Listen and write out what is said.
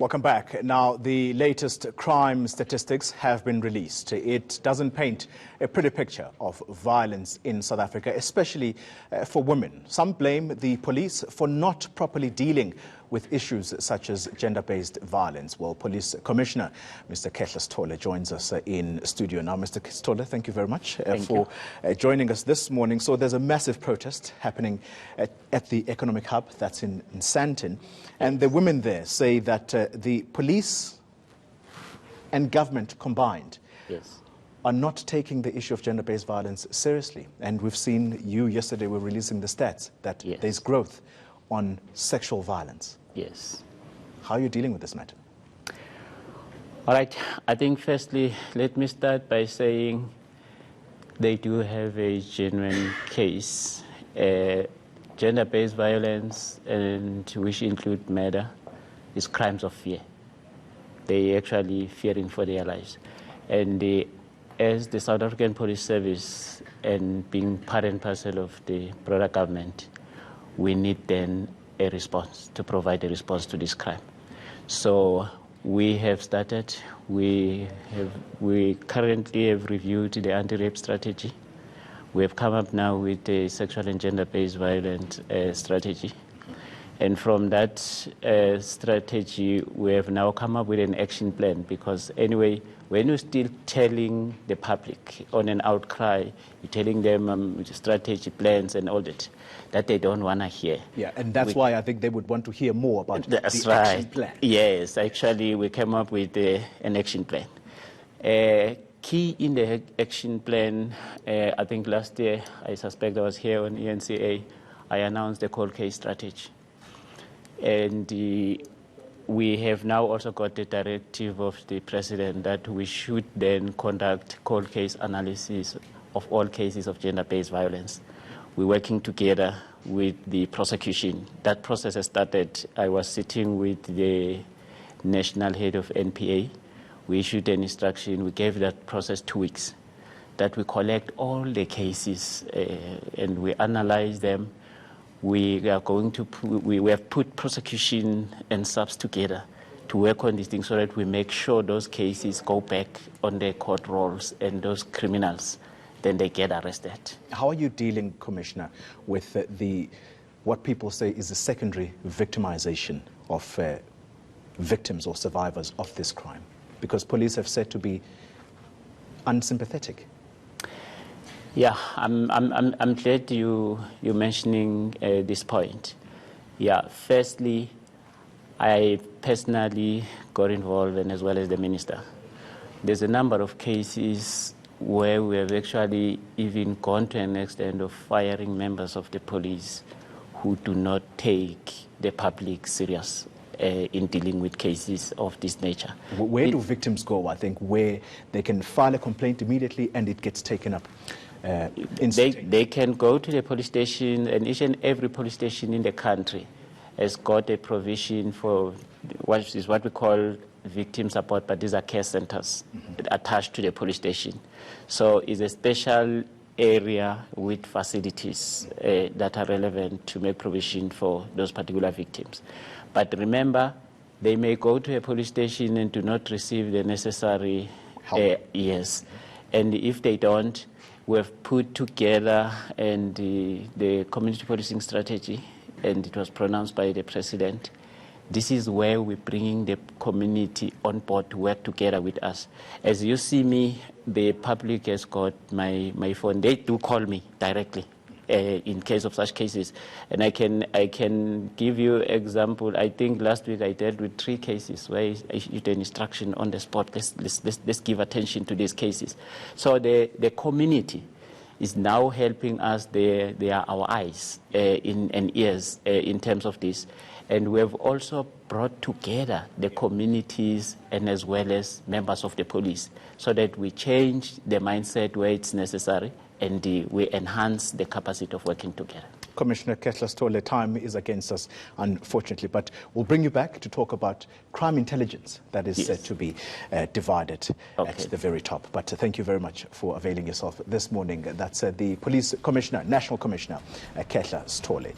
Welcome back. Now, the latest crime statistics have been released. It doesn't paint a pretty picture of violence in South Africa, especially for women. Some blame the police for not properly dealing with issues such as gender-based violence. Well, Police Commissioner Mr. Khehla Sithole joins us in studio now. Mr. Sithole, thank you very much for joining us this morning. So there's a massive protest happening at the economic hub that's in Sandton. And the women there say that the police and government combined are not taking the issue of gender-based violence seriously. And we've seen you yesterday were releasing the stats that there's growth on sexual violence. Yes. How are you dealing with this matter? All right. I think firstly, let me start by saying they do have a genuine case. Gender-based violence, and which include murder, is crimes of fear. They actually fearing for their lives. And as the South African Police Service and being part and parcel of the broader government, we need then a response to provide a response to this crime. So we have started. We currently have reviewed the anti-rape strategy. We have come up now with a sexual and gender-based violence strategy. And from that strategy, we have now come up with an action plan, because anyway, when you're still telling the public on an outcry, you're telling them strategy plans and all that they don't want to hear. Yeah, and that's why I think they would want to hear more about the action plan. Yes, actually, we came up with an action plan. Key in the action plan, I think last year, I suspect I was here on ENCA, I announced the cold case strategy. And we have now also got the directive of the president that we should then conduct cold case analysis of all cases of gender-based violence. We're working together with the prosecution. That process has started. I was sitting with the national head of NPA. We issued an instruction. We gave that process 2 weeks, that we collect all the cases and we analyze them. We are going to we have put prosecution and subs together to work on these things so that we make sure those cases go back on their court rolls, and those criminals, then they get arrested. How are you dealing, Commissioner, with what people say is the secondary victimization of victims or survivors of this crime? Because police have said to be unsympathetic. Yeah, I'm glad you're mentioning this point. Yeah, firstly, I personally got involved, and as well as the minister. There's a number of cases where we have actually even gone to an extent of firing members of the police who do not take the public serious in dealing with cases of this nature. Where do victims go, I think, where they can file a complaint immediately and it gets taken up? They can go to the police station, and each and every police station in the country has got a provision for what we call victim support, but these are care centers attached to the police station. So it's a special area with facilities that are relevant to make provision for those particular victims. But remember, they may go to a police station and do not receive the necessary help. Yes. And if they don't, we have put together the community policing strategy, and it was pronounced by the president. This is where we're bringing the community on board to work together with us. As you see me, the public has got my phone. They do call me directly in case of such cases. And I can give you an example. I think last week I dealt with 3 cases where I issued an instruction on the spot. Let's give attention to these cases. So the community is now helping us. They are our eyes and ears in terms of this. And we have also brought together the communities and as well as members of the police so that we change the mindset where it's necessary, and we enhance the capacity of working together. Commissioner Khehla Sithole, time is against us, unfortunately, but we'll bring you back to talk about crime intelligence that is said to be divided at the very top. But thank you very much for availing yourself this morning. That's the Police Commissioner, National Commissioner Khehla Sithole.